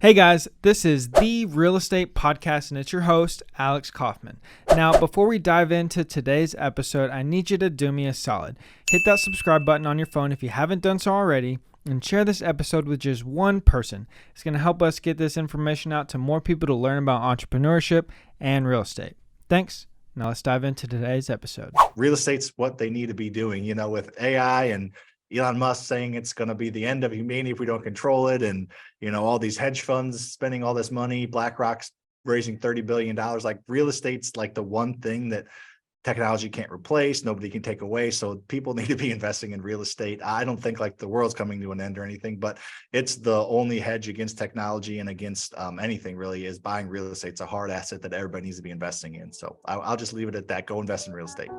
Hey guys, this is the Real Estate Podcast and it's your host, Alex Coffman. Now, before we dive into today's episode, I need you to do me a solid. Hit that subscribe button on your phone if you haven't done so already, and share this episode with just one person. It's going to help us get this information out to more people to learn about entrepreneurship and real estate. Thanks. Now let's dive into today's episode. Real estate's what they need to be doing, with AI and Elon Musk saying it's going to be the end of humanity if we don't control it. And, all these hedge funds spending all this money, BlackRock's raising $30 billion. Like real estate's like the one thing that technology can't replace, nobody can take away. So people need to be investing in real estate. I don't think like the world's coming to an end or anything, but it's the only hedge against technology and against anything really is buying real estate. It's a hard asset that everybody needs to be investing in. So I'll just leave it at that. Go invest in real estate.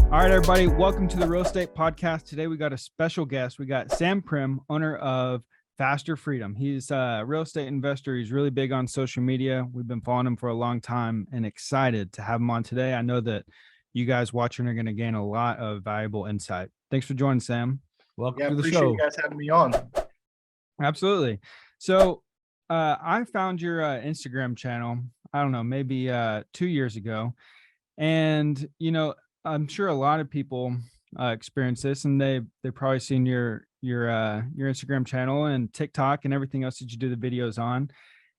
All right, everybody, welcome to the Real Estate Podcast. Today we got a special guest. We got Sam Primm, owner of Faster Freedom. He's a real estate investor. He's really big on social media. We've been following him for a long time and excited to have him on today. I know that you guys watching are going to gain a lot of valuable insight. Thanks for joining, Sam. Welcome to the show. Appreciate you guys having me on. Absolutely. So I found your Instagram channel, I don't know, maybe 2 years ago. And, I'm sure a lot of people experience this, and they've probably seen your Instagram channel and TikTok and everything else that you do the videos on.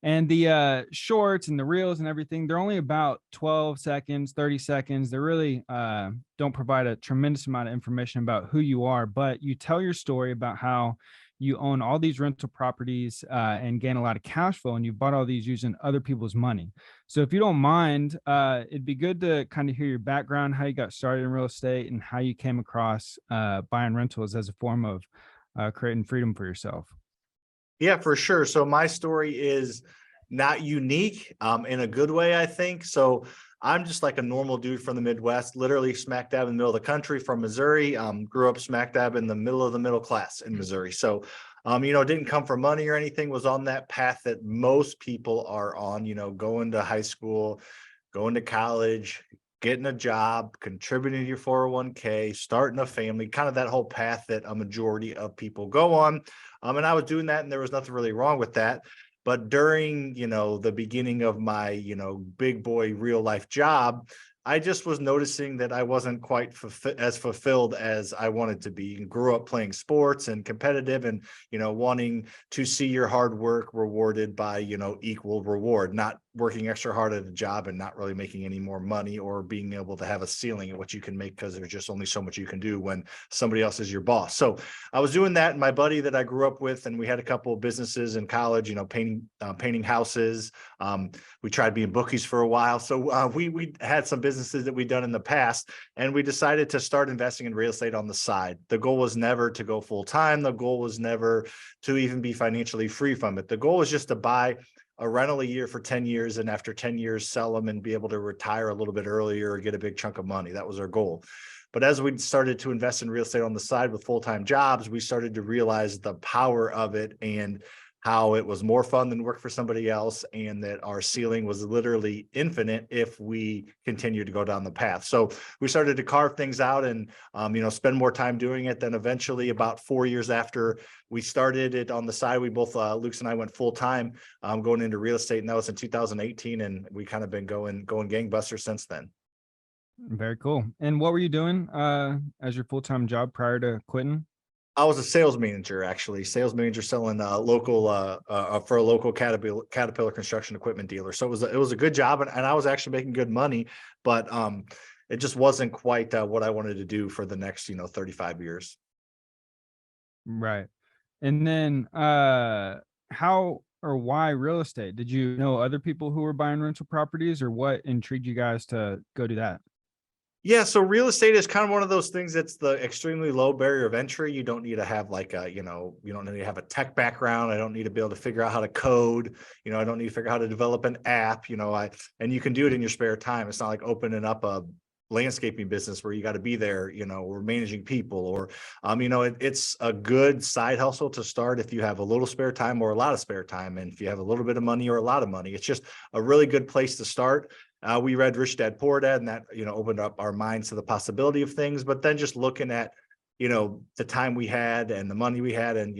And the shorts and the reels and everything, they're only about 12 seconds, 30 seconds. They really don't provide a tremendous amount of information about who you are, but you tell your story about how you own all these rental properties and gain a lot of cash flow, and you bought all these using other people's money. So if you don't mind, it'd be good to kind of hear your background, how you got started in real estate, and how you came across buying rentals as a form of creating freedom for yourself. Yeah, for sure. So my story is not unique in a good way, I think. So I'm just like a normal dude from the Midwest, literally smack dab in the middle of the country from Missouri. Grew up smack dab in the middle of the middle class in Missouri. So, didn't come for money or anything, was on that path that most people are on, going to high school, going to college, getting a job, contributing to your 401k, starting a family, kind of that whole path that a majority of people go on. And I was doing that, and there was nothing really wrong with that. But during, the beginning of my, big boy real life job, I just was noticing that I wasn't quite as fulfilled as I wanted to be, and grew up playing sports and competitive and, wanting to see your hard work rewarded by, equal reward, not working extra hard at a job and not really making any more money or being able to have a ceiling at what you can make because there's just only so much you can do when somebody else is your boss. So I was doing that, and my buddy that I grew up with, and we had a couple of businesses in college, painting houses. We tried being bookies for a while. So we had some businesses that we'd done in the past, and we decided to start investing in real estate on the side. The goal was never to go full time. The goal was never to even be financially free from it. The goal was just to buy a rental a year for 10 years, and after 10 years, sell them and be able to retire a little bit earlier or get a big chunk of money. That was our goal. But as we started to invest in real estate on the side with full-time jobs, we started to realize the power of it and how it was more fun than work for somebody else, and that our ceiling was literally infinite if we continued to go down the path. So we started to carve things out and, spend more time doing it. Then eventually, about 4 years after we started it on the side, we both, Luke and I, went full time going into real estate, and that was in 2018. And we kind of been going gangbusters since then. Very cool. And what were you doing as your full-time job prior to quitting? I was a sales manager, actually. Sales manager selling for a local Caterpillar construction equipment dealer. So it was a good job, and I was actually making good money, but it just wasn't quite what I wanted to do for the next 35 years. Right. And then how or why real estate? Did you know other people who were buying rental properties, or what intrigued you guys to go do that? Yeah, so real estate is kind of one of those things that's the extremely low barrier of entry. You don't need to have you don't need to have a tech background. I don't need to be able to figure out how to code. I don't need to figure out how to develop an app. And you can do it in your spare time. It's not like opening up a landscaping business where you got to be there, or managing people, or, it's a good side hustle to start if you have a little spare time or a lot of spare time. And if you have a little bit of money or a lot of money, it's just a really good place to start. We read Rich Dad Poor Dad, and that, opened up our minds to the possibility of things. But then just looking at, the time we had and the money we had, and,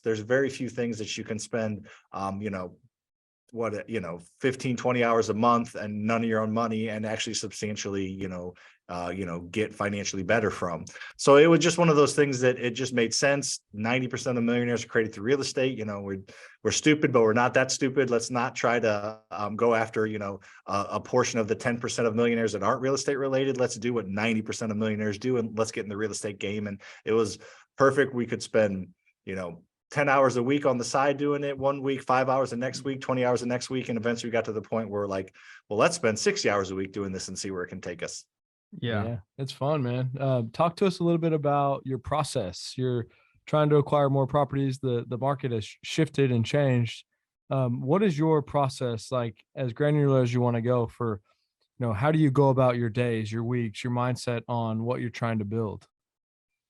there's very few things that you can spend, 15, 20 hours a month and none of your own money and actually substantially, get financially better from. So it was just one of those things that it just made sense. 90% of millionaires are created through real estate. We're stupid, but we're not that stupid. Let's not try to go after, a portion of the 10% of millionaires that aren't real estate related. Let's do what 90% of millionaires do, and let's get in the real estate game. And it was perfect. We could spend, 10 hours a week on the side doing it one week, 5 hours the next week, 20 hours the next week. And eventually we got to the point where we're like, well, let's spend 60 hours a week doing this and see where it can take us. Yeah. It's fun, man. Talk to us a little bit about your process. You're trying to acquire more properties. The market has shifted and changed. What is your process like, as granular as you want to go, for, how do you go about your days, your weeks, your mindset on what you're trying to build?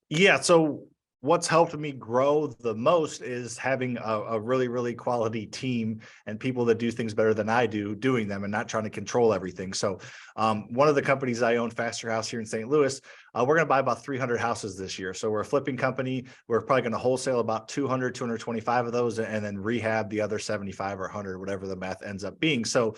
Yeah. So what's helped me grow the most is having a really, really quality team and people that do things better than I do doing them and not trying to control everything. So one of the companies I own, Faster House here in St. Louis, we're going to buy about 300 houses this year. So we're a flipping company. We're probably going to wholesale about 200, 225 of those and then rehab the other 75 or 100, whatever the math ends up being. So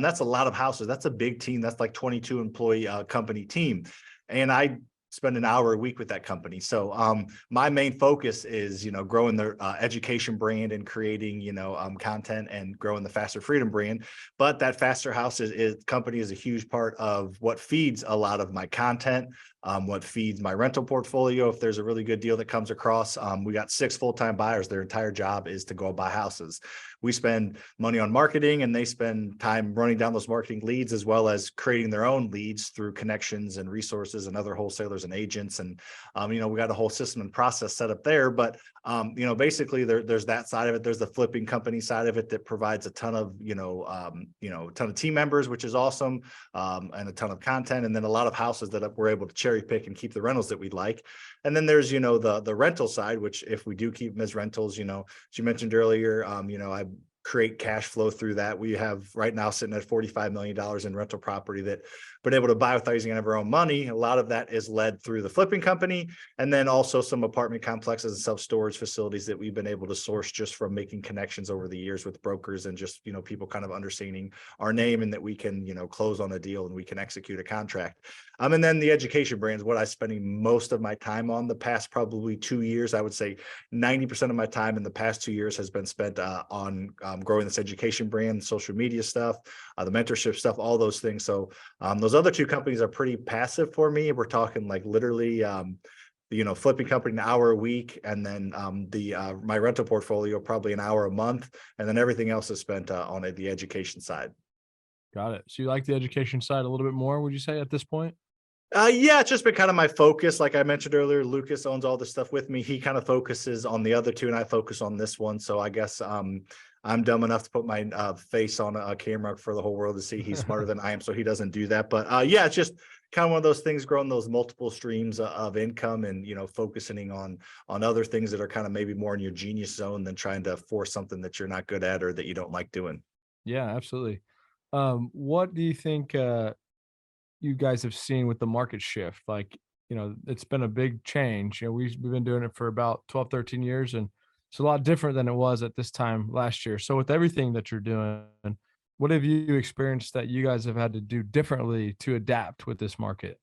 that's a lot of houses. That's a big team. That's like 22 employee company team. And I spend an hour a week with that company. So my main focus is, growing the education brand and creating, content and growing the Faster Freedom brand. But that Faster House company is a huge part of what feeds a lot of my content, what feeds my rental portfolio. If there's a really good deal that comes across, we got 6 full-time buyers. Their entire job is to go buy houses. We spend money on marketing and they spend time running down those marketing leads, as well as creating their own leads through connections and resources and other wholesalers and agents. And, we got a whole system and process set up there. But, basically there's that side of it. There's the flipping company side of it that provides a ton of, a ton of team members, which is awesome, and a ton of content. And then a lot of houses that we're able to cherry pick and keep the rentals that we'd like. And then there's, the rental side, which if we do keep them as rentals, as you mentioned earlier, I create cash flow through that. We have right now sitting at $45 million in rental property that been able to buy without using any of our own money. A lot of that is led through the flipping company, and then also some apartment complexes and self-storage facilities that we've been able to source just from making connections over the years with brokers and just, people kind of understanding our name and that we can, close on a deal and we can execute a contract. And then the education brand is what I'm spending most of my time on the past probably 2 years. I would say 90% of my time in the past 2 years has been spent on growing this education brand, social media stuff, the mentorship stuff, all those things. So those other 2 companies are pretty passive for me. We're talking like literally, flipping company an hour a week, and then my rental portfolio probably an hour a month, and then everything else is spent on the education side. Got it. So you like the education side a little bit more, would you say, at this point? Yeah, it's just been kind of my focus. Like I mentioned earlier, Lucas owns all this stuff with me. He kind of focuses on the other 2 and I focus on this one. So I guess I'm dumb enough to put my face on a camera for the whole world to see. He's smarter than I am, so he doesn't do that. But yeah, it's just kind of one of those things, growing those multiple streams of income and, focusing on other things that are kind of maybe more in your genius zone than trying to force something that you're not good at or that you don't like doing. Yeah, absolutely. What do you think you guys have seen with the market shift? Like, it's been a big change. We've been doing it for about 12, 13 years, and it's a lot different than it was at this time last year. So with everything that you're doing, what have you experienced that you guys have had to do differently to adapt with this market?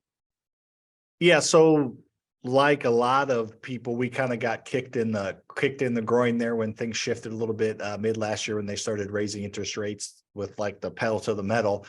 Yeah, so like a lot of people, we kind of got kicked in the groin there when things shifted a little bit mid last year when they started raising interest rates with like the pedal to the metal.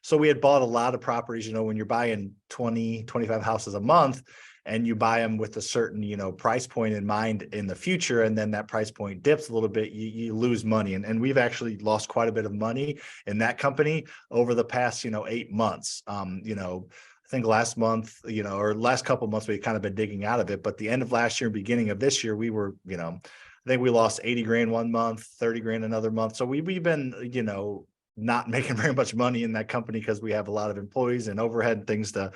So we had bought a lot of properties, when you're buying 20, 25 houses a month and you buy them with a certain, price point in mind in the future, and then that price point dips a little bit, you lose money. And we've actually lost quite a bit of money in that company over the past, 8 months. I think last month, or last couple of months, we've kind of been digging out of it. But the end of last year, beginning of this year, we were, I think we lost 80 grand one month, 30 grand another month. So we've been, not making very much money in that company because we have a lot of employees and overhead and things to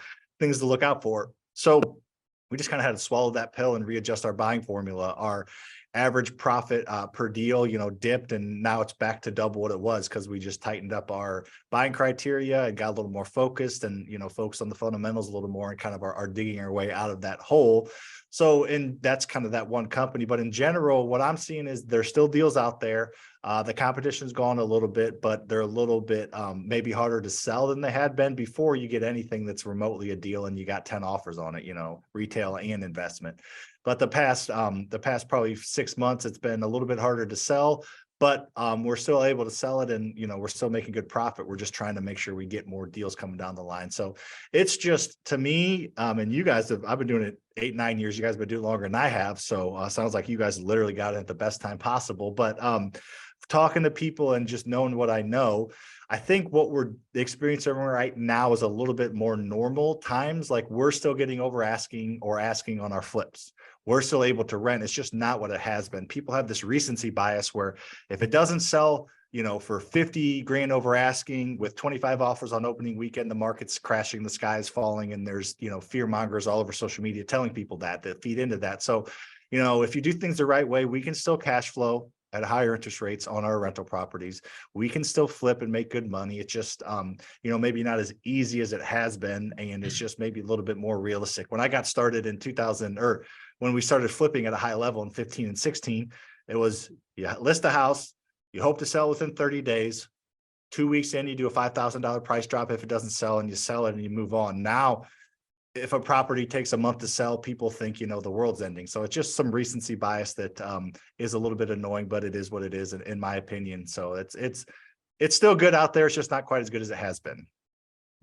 look out for. So we just kind of had to swallow that pill and readjust our buying formula. average profit per deal, dipped, and now it's back to double what it was because we just tightened up our buying criteria and got a little more focused and, focused on the fundamentals a little more and kind of are digging our way out of that hole. So, and that's kind of that one company. But in general, what I'm seeing is there's still deals out there. The competition's gone a little bit, but they're a little bit maybe harder to sell than they had been before. You get anything that's remotely a deal and you got 10 offers on it, retail and investment. But the past probably 6 months, it's been a little bit harder to sell, but we're still able to sell it, and we're still making good profit. We're just trying to make sure we get more deals coming down the line. So it's just, to me, and you guys I've been doing it 8-9 years. You guys have been doing it longer than I have. So sounds like you guys literally got it at the best time possible. But talking to people and just knowing what I know, I think what we're experiencing right now is a little bit more normal times. Like, we're still getting over asking or asking on our flips. We're still able to rent. It's just not what it has been. People have this recency bias where if it doesn't sell, for 50 grand over asking with 25 offers on opening weekend, the market's crashing, the sky is falling, and there's, fear mongers all over social media telling people that feed into that. So, if you do things the right way, we can still cash flow at higher interest rates on our rental properties. We can still flip and make good money. It's just, maybe not as easy as it has been. And it's just maybe a little bit more realistic. When I got started in 2000, or when we started flipping at a high level in 15 and 16, it was, you list a house, you hope to sell within 30 days, 2 weeks in, you do a $5,000 price drop if it doesn't sell, and you sell it and you move on. Now, if a property takes a month to sell, people think, the world's ending. So it's just some recency bias that is a little bit annoying, but it is what it is, in my opinion. So it's still good out there. It's just not quite as good as it has been.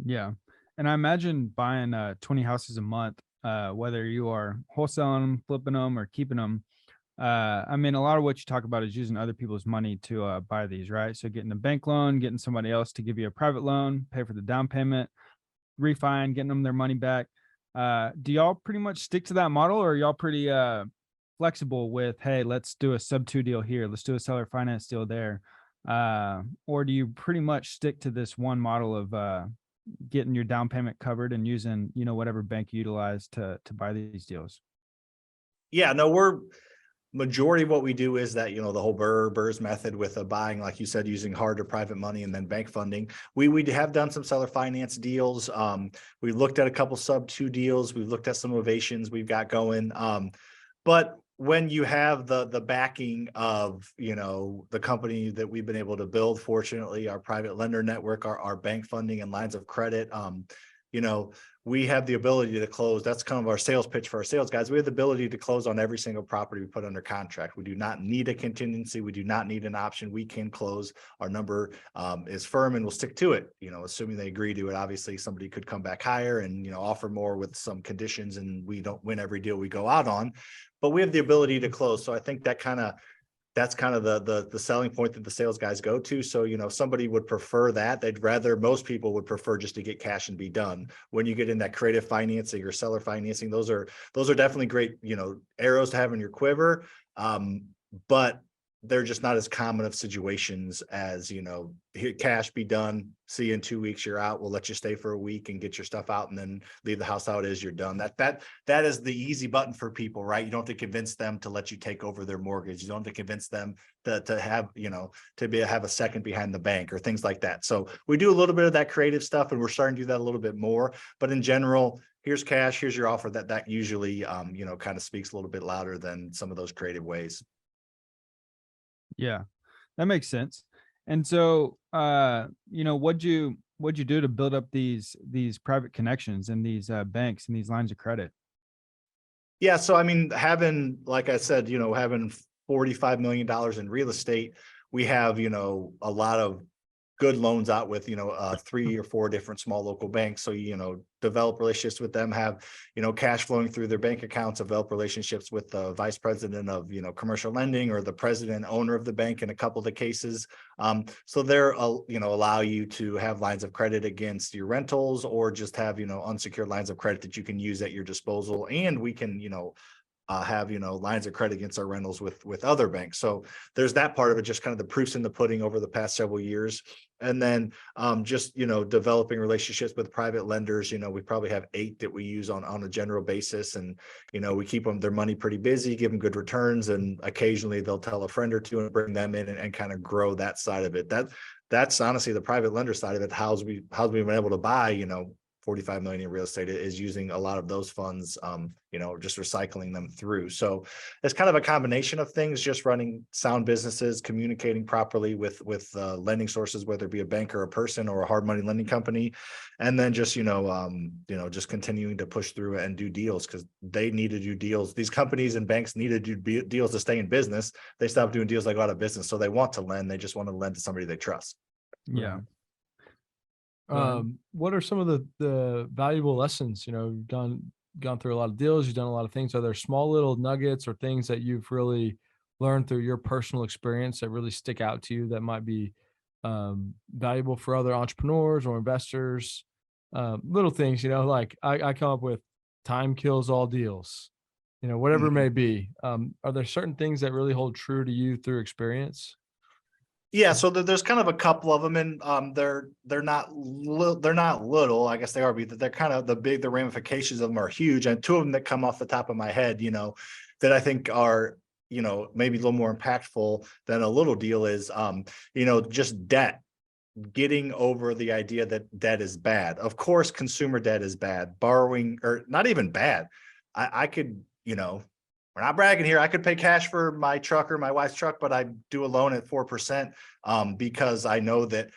Yeah. And I imagine buying 20 houses a month, whether you are wholesaling them, flipping them, or keeping them. I mean, a lot of what you talk about is using other people's money to buy these, right? So getting a bank loan, getting somebody else to give you a private loan, pay for the down payment, refi, getting them their money back. Do y'all pretty much stick to that model, or are y'all pretty flexible with, hey, let's do a sub 2 deal here, let's do a seller finance deal there? Or do you pretty much stick to this one model of getting your down payment covered and using, whatever bank you utilize to buy these deals? Yeah, no, majority of what we do is that, the whole BRRRR method with buying, like you said, using hard or private money and then bank funding. We have done some seller finance deals. We looked at a couple sub 2 deals. We've looked at some ovations we've got going. But when you have the backing of, the company that we've been able to build, fortunately, our private lender network, our bank funding and lines of credit, we have the ability to close. That's kind of our sales pitch for our sales guys. We have the ability to close on every single property we put under contract. We do not need a contingency. We do not need an option. We can close. Our number is firm, and we'll stick to it, assuming they agree to it. Obviously, somebody could come back higher and, offer more with some conditions, and we don't win every deal we go out on, but we have the ability to close. So I think that's kind of the selling point that the sales guys go to. So, somebody would prefer that. Most people would prefer just to get cash and be done. When you get in that creative financing or seller financing, those are definitely great, arrows to have in your quiver. But they're just not as common of situations as, cash, be done, see you in 2 weeks, you're out. We'll let you stay for a week and get your stuff out and then leave the house out as you're done. That is the easy button for people, right? You don't have to convince them to let you take over their mortgage. You don't have to convince them to have, have a second behind the bank or things like that. So we do a little bit of that creative stuff, and we're starting to do that a little bit more. But in general, here's cash, here's your offer. That usually, kind of speaks a little bit louder than some of those creative ways. Yeah, that makes sense. And so, what'd you do to build up these private connections and these banks and these lines of credit? Yeah. So, I mean, like I said, having $45 million in real estate, we have, a lot of good loans out with, 3 or 4 different small local banks. So, develop relationships with them, have, cash flowing through their bank accounts, develop relationships with the vice president of, commercial lending, or the president owner of the bank in a couple of the cases. So they're, allow you to have lines of credit against your rentals, or just have, unsecured lines of credit that you can use at your disposal. And we can, have, lines of credit against our rentals with other banks. So there's that part of it, just kind of the proofs in the pudding over the past several years. And then just, developing relationships with private lenders. We probably have 8 that we use on a general basis. And, we keep their money pretty busy, give them good returns. And occasionally they'll tell a friend or two and bring them in and kind of grow that side of it. That's honestly the private lender side of it. How's we've been able to buy, 45 million in real estate is using a lot of those funds, just recycling them through. So it's kind of a combination of things, just running sound businesses, communicating properly with lending sources, whether it be a bank or a person or a hard money lending company. And then just, just continuing to push through and do deals, because they need to do deals. These companies and banks need to do deals to stay in business. They stop doing deals, they go out of business. So they want to lend. They just want to lend to somebody they trust. Yeah. What are some of the valuable lessons? You've gone through a lot of deals, you've done a lot of things. Are there small little nuggets or things that you've really learned through your personal experience that really stick out to you that might be valuable for other entrepreneurs or investors? Little things, like I come up with time kills all deals, whatever it may be. Are there certain things that really hold true to you through experience? Yeah, so there's kind of a couple of them, and they're not little. I guess they are, but they're kind of the ramifications of them are huge. And 2 of them that come off the top of my head, that I think are, maybe a little more impactful than a little deal is, just debt. Getting over the idea that debt is bad. Of course, consumer debt is bad. Borrowing, or not even bad. I could, we're not bragging here. I could pay cash for my truck or my wife's truck, but I do a loan at 4%, because I know that,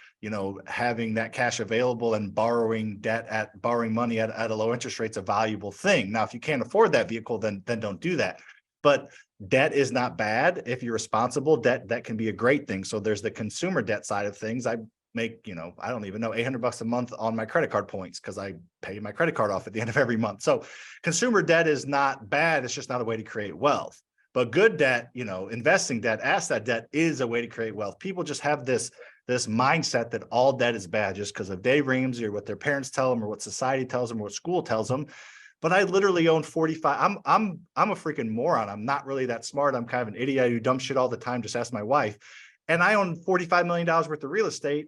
having that cash available and borrowing money at a low interest rate is a valuable thing. Now, if you can't afford that vehicle, then don't do that. But debt is not bad. If you're responsible, that can be a great thing. So there's the consumer debt side of things. I make, I don't even know, $800 a month on my credit card points because I pay my credit card off at the end of every month. So consumer debt is not bad. It's just not a way to create wealth. But good debt, investing debt, asset debt is a way to create wealth. People just have this mindset that all debt is bad just because of Dave Ramsey or what their parents tell them or what society tells them or what school tells them. But I literally own 45. I'm a freaking moron. I'm not really that smart. I'm kind of an idiot who dumb shit all the time. Just ask my wife. And I own $45 million worth of real estate,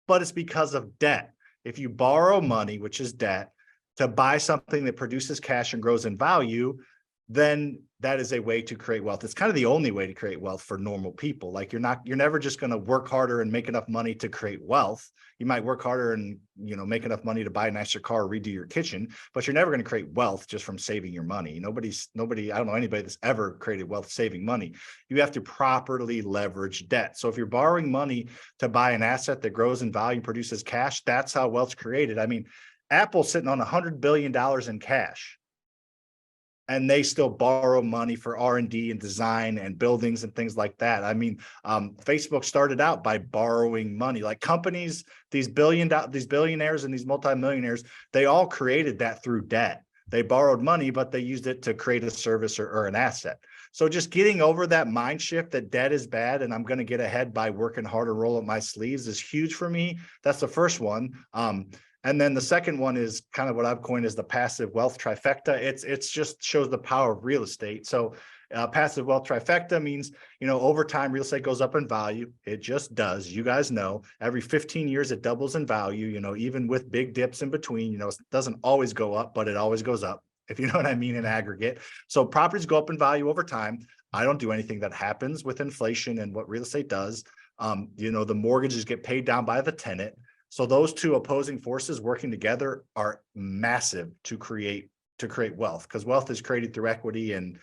but it's because of debt. If you borrow money, which is debt, to buy something that produces cash and grows in value, then that is a way to create wealth. It's kind of the only way to create wealth for normal people. Like you're never just going to work harder and make enough money to create wealth. You might work harder and, make enough money to buy a nicer car or redo your kitchen, but you're never going to create wealth just from saving your money. Nobody, I don't know anybody that's ever created wealth saving money. You have to properly leverage debt. So if you're borrowing money to buy an asset that grows in value, produces cash, that's how wealth's created. I mean, Apple's sitting on $100 billion in cash, and they still borrow money for R&D and design and buildings and things like that. I mean, Facebook started out by borrowing money. Like companies, these billionaires and these multimillionaires, they all created that through debt. They borrowed money, but they used it to create a service or an asset. So just getting over that mind shift that debt is bad and I'm going to get ahead by working harder, roll up my sleeves is huge for me. That's the first one. And then the second one is kind of what I've coined as the passive wealth trifecta. It's just shows the power of real estate. So passive wealth trifecta means, over time, real estate goes up in value. It just does. You guys know every 15 years, it doubles in value, even with big dips in between, it doesn't always go up, but it always goes up, if you know what I mean, in aggregate. So properties go up in value over time. I don't do anything that happens with inflation and what real estate does. The mortgages get paid down by the tenant. So those 2 opposing forces working together are massive to create wealth, because wealth is created through equity and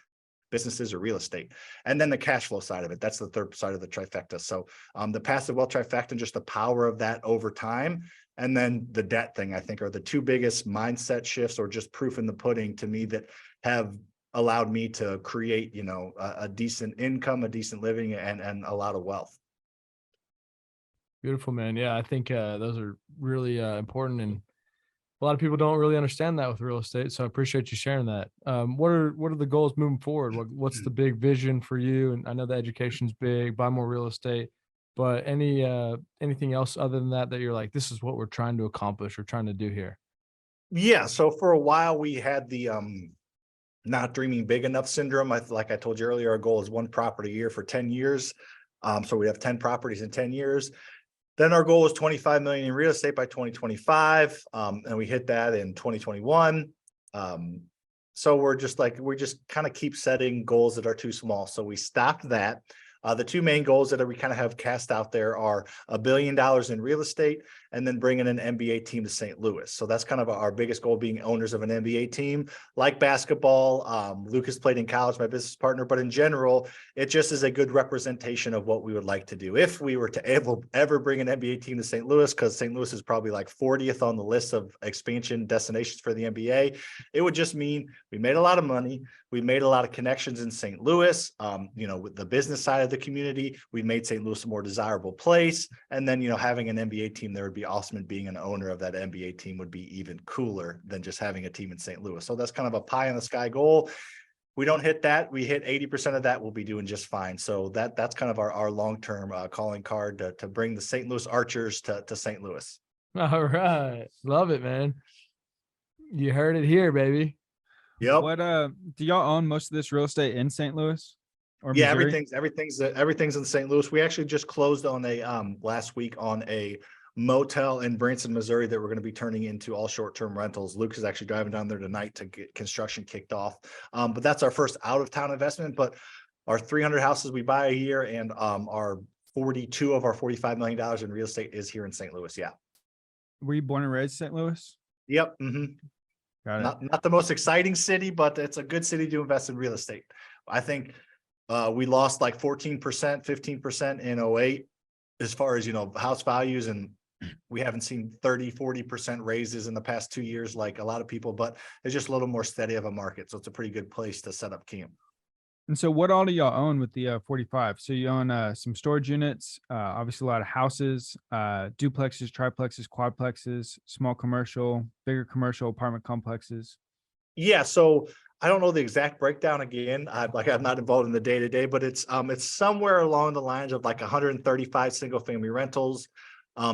businesses or real estate. And then the cash flow side of it, that's the third side of the trifecta. So the passive wealth trifecta and just the power of that over time. And then the debt thing, I think, are the 2 biggest mindset shifts or just proof in the pudding to me that have allowed me to create, a decent income, a decent living, and a lot of wealth. Beautiful, man. Yeah, I think those are really important, and a lot of people don't really understand that with real estate. So I appreciate you sharing that. What are the goals moving forward? What's the big vision for you? And I know the education's big, buy more real estate, but anything else other than that you're like, this is what we're trying to accomplish or trying to do here? Yeah. So for a while we had not dreaming big enough syndrome. Like I told you earlier, our goal is 1 property a year for 10 years. So we have 10 properties in 10 years. Then our goal was 25 million in real estate by 2025. And we hit that in 2021. So we just kind of keep setting goals that are too small. So we stopped that. The 2 main goals that we kind of have cast out there are $1 billion in real estate and then bringing an NBA team to St. Louis. So that's kind of our biggest goal, being owners of an NBA team. Like basketball, Lucas played in college, my business partner, but in general, it just is a good representation of what we would like to do. If we were to ever bring an NBA team to St. Louis, because St. Louis is probably like 40th on the list of expansion destinations for the NBA, it would just mean we made a lot of money. We made a lot of connections in St. Louis, with the business side of the community. We made St. Louis a more desirable place. And then, having an NBA team there would be awesome. And being an owner of that NBA team would be even cooler than just having a team in St. Louis. So that's kind of a pie in the sky goal. We don't hit that. We hit 80% of that, we'll be doing just fine. So that's kind of our long-term calling card to bring the St. Louis Archers to St. Louis. All right. Love it, man. You heard it here, baby. Yep. What do y'all own most of this real estate in St. Louis or Yeah, Missouri? everything's in St. Louis. We actually just closed on a last week on a motel in Branson, Missouri that we're going to be turning into all short-term rentals. Luke is actually driving down there tonight to get construction kicked off. But that's our first out-of-town investment. But our 300 houses we buy a year and our 42 of our $45 million in real estate is here in St. Louis. Yeah. Were you born and raised in St. Louis? Yep. Got it. Not the most exciting city, but it's a good city to invest in real estate. I think we lost like 14%, 15% in 08 as far as, house values. And we haven't seen 30-40% raises in the past 2 years like a lot of people, but it's just a little more steady of a market. So it's a pretty good place to set up camp. And so what all do y'all own with the 45? So you own some storage units, obviously a lot of houses, duplexes, triplexes, quadplexes, small commercial, bigger commercial apartment complexes. Yeah, so I don't know the exact breakdown again. I'm not involved in the day-to-day, but it's somewhere along the lines of like 135 single family rentals,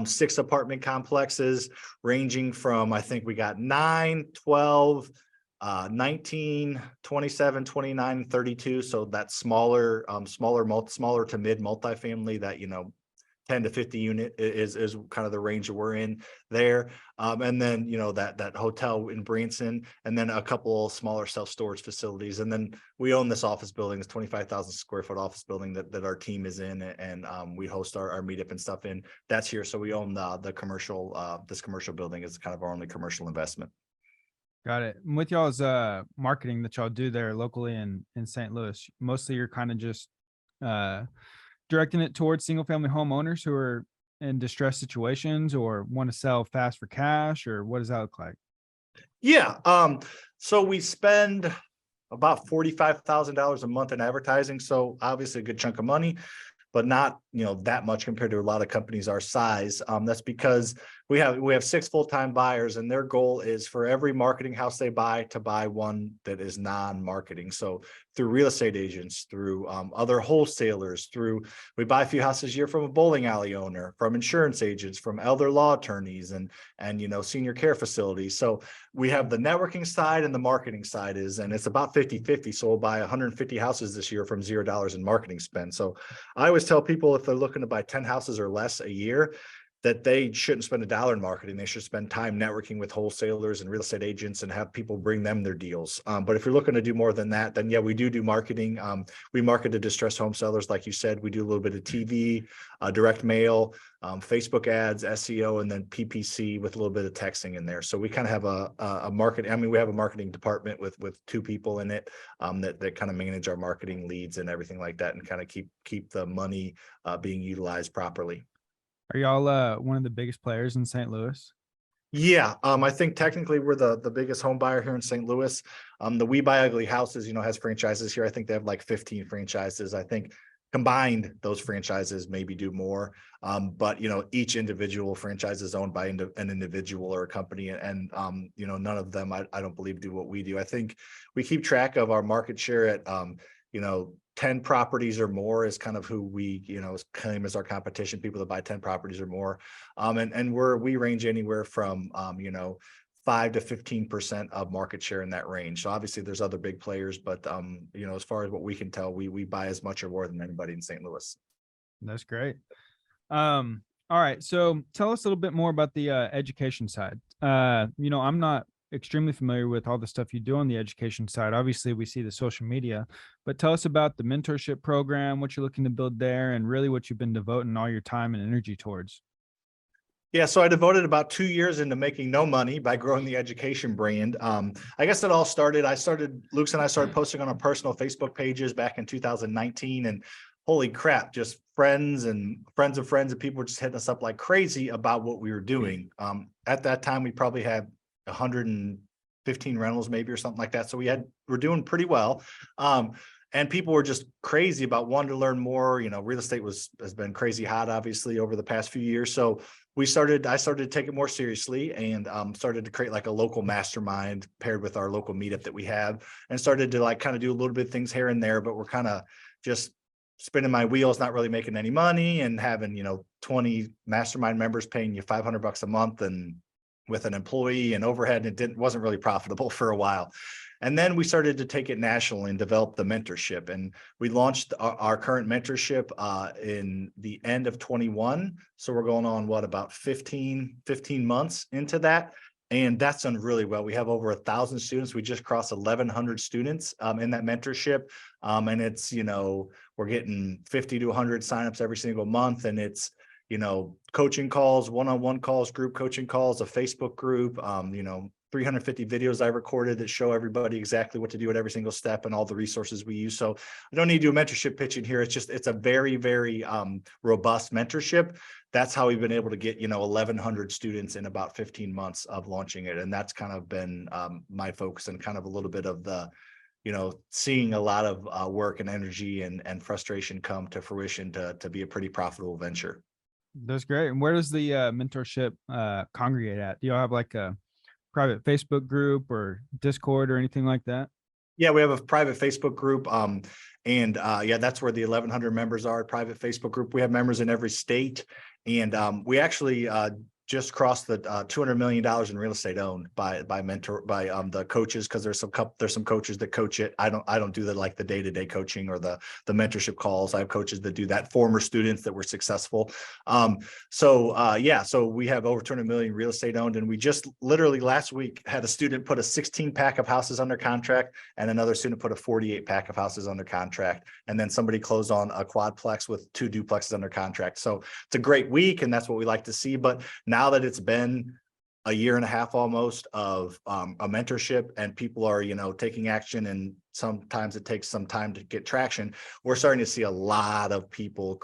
6 apartment complexes ranging from, I think we got 9, 12, 19, 27, 29, 32. So that's smaller to mid multifamily that, 10 to 50 unit is kind of the range that we're in there. And then, that hotel in Branson, and then a couple smaller self-storage facilities. And then we own this office building, this 25,000 square foot office building that our team is in, and we host our meetup and stuff in. That's here. So we own the commercial, this commercial building is kind of our only commercial investment. Got it. And with y'all's marketing that y'all do there locally in St. Louis, mostly you're kind of just directing it towards single family homeowners who are in distressed situations or want to sell fast for cash, or what does that look like? Yeah. So we spend about $45,000 a month in advertising. So obviously a good chunk of money, but not, that much compared to a lot of companies our size. That's because we have 6 full-time buyers, and their goal is for every marketing house they buy to buy one that is non-marketing. So through real estate agents, through other wholesalers, we buy a few houses a year from a bowling alley owner, from insurance agents, from elder law attorneys, and senior care facilities. So we have the networking side and the marketing side and it's about 50-50. So we'll buy 150 houses this year from $0 in marketing spend. So I always tell people, if they're looking to buy 10 houses or less a year, that they shouldn't spend $1 in marketing. They should spend time networking with wholesalers and real estate agents and have people bring them their deals. But if you're looking to do more than that, then yeah, we do marketing. We market to distressed home sellers. Like you said, we do a little bit of TV, direct mail, Facebook ads, SEO, and then PPC with a little bit of texting in there. So we kind of have a market. I mean, we have a marketing department with 2 people in it that kind of manage our marketing leads and everything like that, and kind of keep the money being utilized properly. Are y'all one of the biggest players in St. Louis? Yeah, I think technically we're the biggest home buyer here in St. Louis. The We Buy Ugly Houses, has franchises here. I think they have like 15 franchises. I think combined, those franchises maybe do more. But each individual franchise is owned by an individual or a company, and none of them, I don't believe, do what we do. I think we keep track of our market share at 10 properties or more is kind of who we, claim as our competition, people that buy 10 properties or more. And we range anywhere from, 5 to 15% of market share in that range. So obviously there's other big players, but as far as what we can tell, we buy as much or more than anybody in St. Louis. That's great. All right. So tell us a little bit more about the education side. I'm not extremely familiar with all the stuff you do on the education side. Obviously, we see the social media, but tell us about the mentorship program, what you're looking to build there, and really what you've been devoting all your time and energy towards. Yeah, so I devoted about 2 years into making no money by growing the education brand. I guess it all started. Luke and I started posting on our personal Facebook pages back in 2019, and holy crap, just friends and friends of friends and people were just hitting us up like crazy about what we were doing. At that time, we probably had 115 rentals maybe or something like that. So we're doing pretty well. And people were just crazy about wanting to learn more. Real estate has been crazy hot, obviously, over the past few years. So I started to take it more seriously and started to create like a local mastermind paired with our local meetup that we have, and started to like kind of do a little bit of things here and there, but we're kind of just spinning my wheels, not really making any money, and having 20 mastermind members paying you $500 a month, and with an employee and overhead, and it wasn't really profitable for a while. And then we started to take it national and develop the mentorship. And we launched our current mentorship in the end of 21. So we're going on about 15 months into that. And that's done really well. We have over 1,000 students. We just crossed 1,100 students in that mentorship. And it's, we're getting 50 to 100 signups every single month. And it's, coaching calls, one-on-one calls, group coaching calls, a Facebook group, 350 videos I recorded that show everybody exactly what to do at every single step and all the resources we use. So I don't need to do a mentorship pitching here. It's a very, very robust mentorship. That's how we've been able to get, 1,100 students in about 15 months of launching it. And that's kind of been my focus, and kind of a little bit of the, seeing a lot of work and energy and frustration come to fruition to be a pretty profitable venture. That's great. And where does the mentorship congregate at? Do y'all have like a private Facebook group or Discord or anything like that? Yeah, we have a private Facebook group. That's where the 1,100 members are, a private Facebook group. We have members in every state. And we actually just crossed the $200 million in real estate owned by the coaches, because there's some coaches that coach it. I don't do the day-to-day coaching or the mentorship calls. I have coaches that do that, former students that were successful. So we have over 200 million real estate owned, and we just literally last week had a student put a 16 pack of houses under contract, and another student put a 48 pack of houses under contract, and then somebody closed on a quadplex with 2 duplexes under contract. So it's a great week, and that's what we like to see. But now that it's been a year and a half almost of a mentorship, and people are, taking action, and sometimes it takes some time to get traction, we're starting to see a lot of people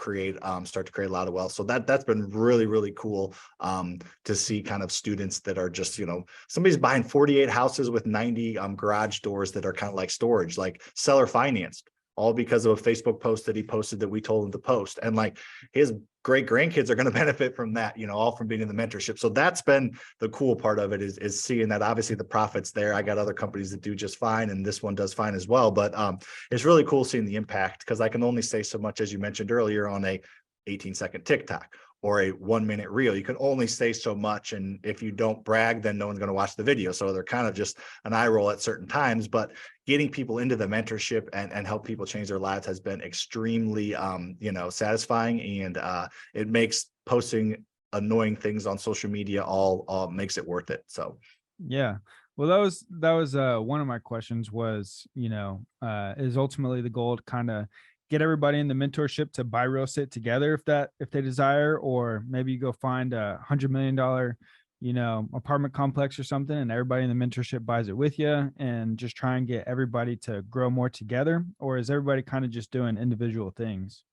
start to create a lot of wealth. So that's been really, really cool to see kind of students that are just, somebody's buying 48 houses with 90 garage doors that are kind of like storage, like seller financed, all because of a Facebook post that he posted that we told him to post. And like his great grandkids are going to benefit from that, all from being in the mentorship. So that's been the cool part of it, is seeing that obviously the profit's there. I got other companies that do just fine, and this one does fine as well. But it's really cool seeing the impact, because I can only say so much, as you mentioned earlier, on a 18-second TikTok or a 1-minute reel. You can only say so much. And if you don't brag, then no one's going to watch the video. So they're kind of just an eye roll at certain times. But getting people into the mentorship and help people change their lives has been extremely, satisfying. And it makes posting annoying things on social media all makes it worth it. So, yeah. Well, that was one of my questions was, is ultimately the goal to kind of get everybody in the mentorship to buy real estate together if they desire, or maybe you go find $100 million, apartment complex or something, and everybody in the mentorship buys it with you, and just try and get everybody to grow more together? Or is everybody kind of just doing individual things?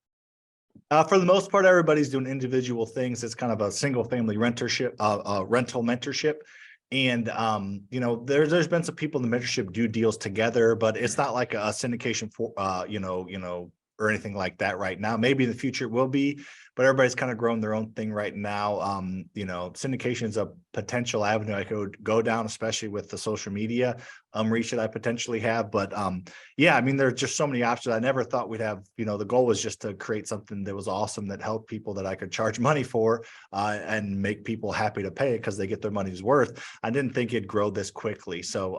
For the most part, everybody's doing individual things. It's kind of a single family rental mentorship. And, there's been some people in the mentorship do deals together, but it's not like a syndication for, or anything like that right now. Maybe in the future it will be, but everybody's kind of growing their own thing right now. You know, syndication is a potential avenue I could go down, especially with the social media reach that I potentially have. But yeah, I mean, there's just so many options. I never thought we'd have, you know, the goal was just to create something that was awesome, that helped people, that I could charge money for and make people happy to pay it because they get their money's worth. I didn't think it'd grow this quickly. So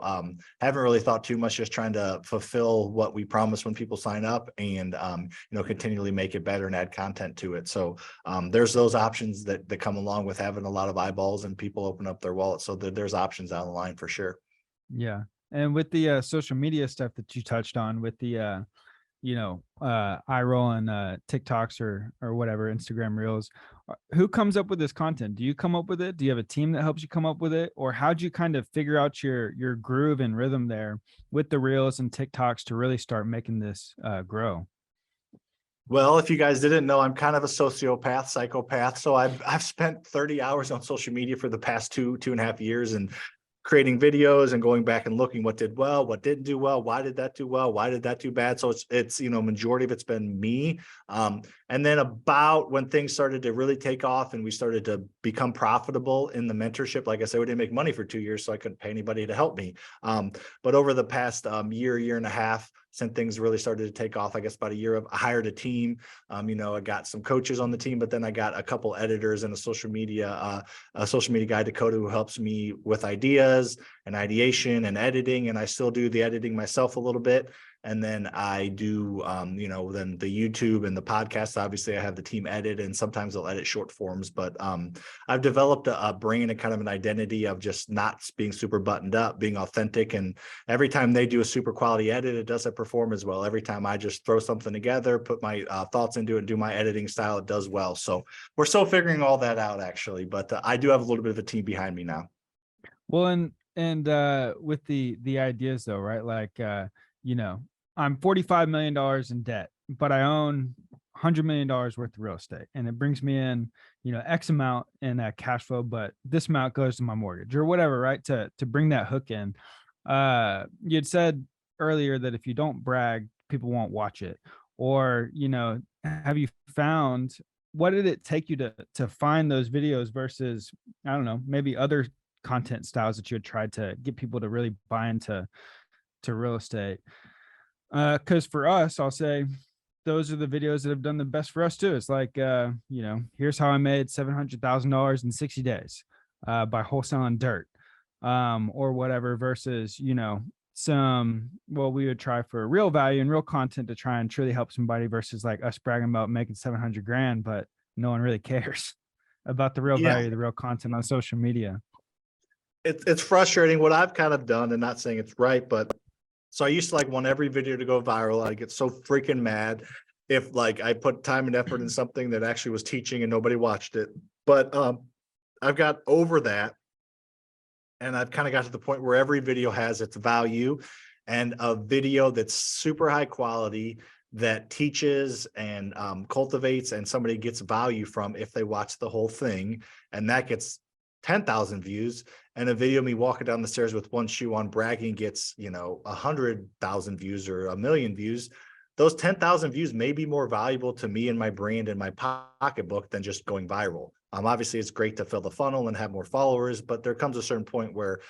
haven't really thought too much, just trying to fulfill what we promise when people sign up, and you know, continually make it better and add content to it. So there's those options that come along with having a lot of eyeballs and people open up their wallets. So there's options down the line for sure. Yeah. And with the social media stuff that you touched on, with the you know, eye roll and TikToks or whatever, Instagram reels, who comes up with this content? Do you come up with it? Do you have a team that helps you come up with it? Or how'd you kind of figure out your groove and rhythm there with the reels and TikToks to really start making this grow? Well, if you guys didn't know, I'm kind of a sociopath, psychopath. So I've spent 30 hours on social media for the past 2.5 years, and creating videos and going back and looking what did well, what didn't do well, why did that do well, why did that do bad. So it's you know, majority of it's been me. And then about when things started to really take off and we started to become profitable in the mentorship, like I said, we didn't make money for 2 years, so I couldn't pay anybody to help me. But over the past year and a half, since things really started to take off, I guess about a year of, I hired a team. You know, I got some coaches on the team, but then I got a couple editors and a social media guy, Dakota, who helps me with ideas and ideation and editing. And I still do the editing myself a little bit. And then I do, you know, then the YouTube and the podcast. Obviously, I have the team edit, and sometimes they'll edit short forms. But I've developed a brain and kind of an identity of just not being super buttoned up, being authentic. And every time they do a super quality edit, it doesn't perform as well. Every time I just throw something together, put my thoughts into it, and do my editing style, it does well. So we're still figuring all that out, actually. But I do have a little bit of a team behind me now. Well, and with the ideas though, right? Like you know, I'm $45 million in debt, but I own $100 million worth of real estate, and it brings me in, you know, X amount in cash flow, but this amount goes to my mortgage or whatever, right? To bring that hook in. You had said earlier that if you don't brag, people won't watch it. Or, you know, have you found, what did it take you to find those videos versus, I don't know, maybe other content styles that you had tried to get people to really buy into real estate? Because for us, I'll say those are the videos that have done the best for us too. It's like, you know, here's how I made $700,000 in 60 days by wholesaling dirt, or whatever, versus, you know, well, we would try for real value and real content to try and truly help somebody, versus like us bragging about making 700 grand, but no one really cares about the real Yeah. value, the real content on social media. It's frustrating what I've kind of done, and not saying it's right, but so I used to like want every video to go viral. I get so freaking mad if like I put time and effort in something that actually was teaching and nobody watched it. But I've got over that, and I've kind of got to the point where every video has its value, and a video that's super high quality that teaches and cultivates, and somebody gets value from if they watch the whole thing, and that gets 10,000 views. And a video of me walking down the stairs with one shoe on bragging gets, you know, 100,000 views or 1,000,000 views. Those 10,000 views may be more valuable to me and my brand and my pocketbook than just going viral. Obviously, it's great to fill the funnel and have more followers, but there comes a certain point where,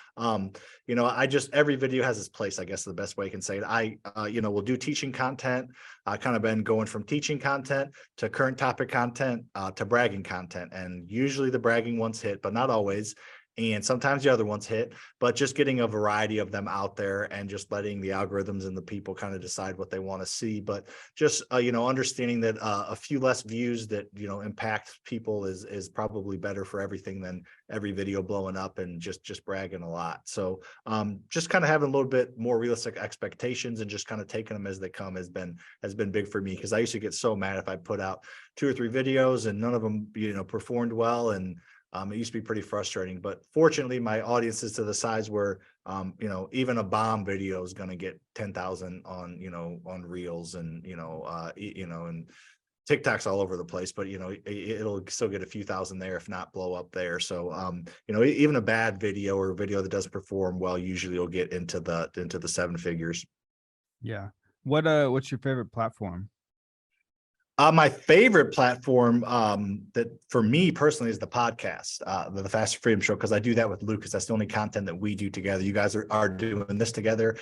you know, every video has its place, I guess is the best way I can say it. You know, will do teaching content. I kind of been going from teaching content to current topic content to bragging content. And usually the bragging ones hit, but not always. And sometimes the other ones hit, but just getting a variety of them out there and just letting the algorithms and the people kind of decide what they want to see. But just, you know, understanding that a few less views that, you know, impact people is probably better for everything than every video blowing up and just bragging a lot. So just kind of having a little bit more realistic expectations and just kind of taking them as they come has been big for me, because I used to get so mad if I put out 2 or 3 videos and none of them, you know, performed well. And it used to be pretty frustrating, but fortunately my audience is to the size where, you know, even a bomb video is going to get 10,000 on, you know, on reels and, you know, and TikTok's all over the place, but, you know, it'll still get a few thousand there, if not blow up there. So, you know, even a bad video or a video that doesn't perform well, usually will get into the 7 figures. Yeah. What's your favorite platform? My favorite platform that for me personally is the podcast, the Faster Freedom Show, because I do that with Lucas. That's the only content that we do together. You guys are doing this together.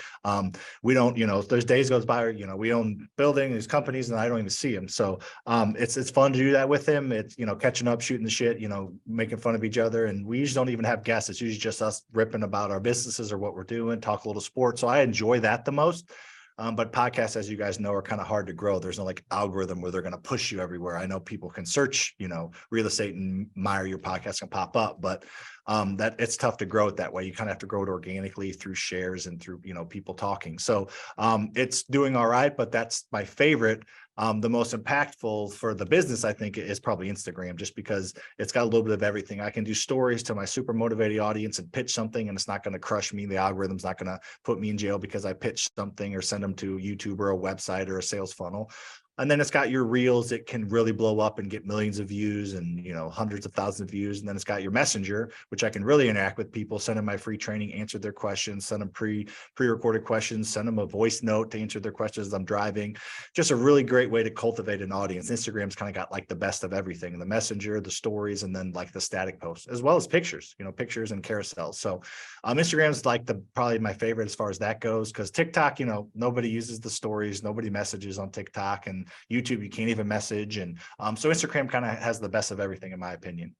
We don't, there's days goes by, we own building these companies and I don't even see him. So it's fun to do that with him. It's, catching up, shooting the shit, making fun of each other. And we usually don't even have guests. It's usually just us ripping about our businesses or what we're doing, talk a little sports. So I enjoy that the most. But podcasts, as you guys know, are kind of hard to grow. There's no like algorithm where they're going to push you everywhere. I know people can search, real estate and Meyer, your podcast can pop up, but that it's tough to grow it that way. You kind of have to grow it organically through shares and through, people talking. So it's doing all right, but that's my favorite. The most impactful for the business, I think, is probably Instagram, just because it's got a little bit of everything. I can do stories to my super motivated audience and pitch something, and it's not going to crush me. The algorithm's not going to put me in jail because I pitched something or send them to YouTube or a website or a sales funnel. And then it's got your reels that can really blow up and get millions of views and, hundreds of thousands of views. And then it's got your messenger, which I can really interact with people, send them my free training, answer their questions, send them pre-recorded questions, send them a voice note to answer their questions as I'm driving. Just a really great way to cultivate an audience. Instagram's kind of got like the best of everything, the messenger, the stories, and then like the static posts, as well as pictures, pictures and carousels. So Instagram's like probably my favorite as far as that goes, because TikTok, nobody uses the stories, nobody messages on TikTok, and YouTube, you can't even message. And so Instagram kind of has the best of everything, in my opinion.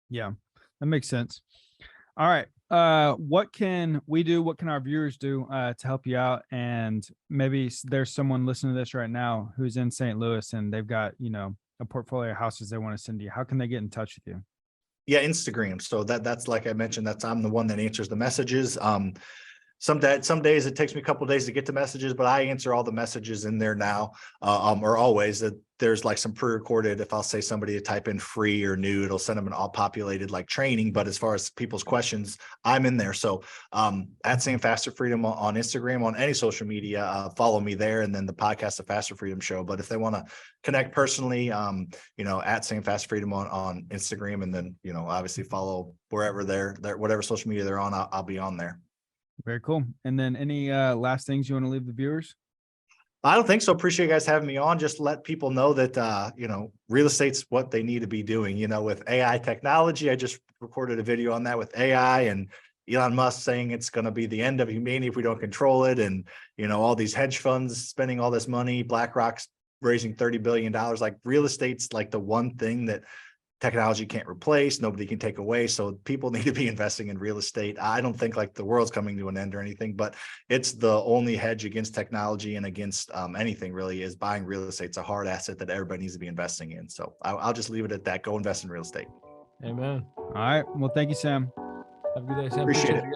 Yeah, that makes sense. All right. What can we do? What can our viewers do to help you out? And maybe there's someone listening to this right now who's in St. Louis and they've got, a portfolio of houses they want to send to you. How can they get in touch with you? Yeah, Instagram. So that's like I mentioned, I'm the one that answers the messages. Some days it takes me a couple of days to get to messages, but I answer all the messages in there now, or always. That there's like some pre-recorded. If I'll say somebody to type in free or new, it'll send them an all populated like training. But as far as people's questions, I'm in there. So at Sam Faster Freedom on Instagram, on any social media, follow me there, and then the podcast, The Faster Freedom Show. But if they want to connect personally, at Sam Faster Freedom on Instagram, and then obviously follow wherever they're whatever social media they're on, I'll be on there. Very cool. And then any last things you want to leave the viewers? I don't think so. Appreciate you guys having me on. Just let people know that, real estate's what they need to be doing, with AI technology. I just recorded a video on that with AI and Elon Musk saying it's going to be the end of humanity if we don't control it. And, all these hedge funds spending all this money, BlackRock's raising $30 billion. Like real estate's like the one thing that technology can't replace, nobody can take away. So people need to be investing in real estate. I don't think like the world's coming to an end or anything, but it's the only hedge against technology and against anything really is buying real estate. It's a hard asset that everybody needs to be investing in. So I'll just leave it at that. Go invest in real estate. Amen. All right. Well, thank you, Sam. Have a good day, Sam. Appreciate it. You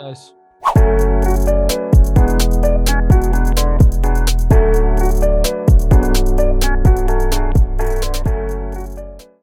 guys.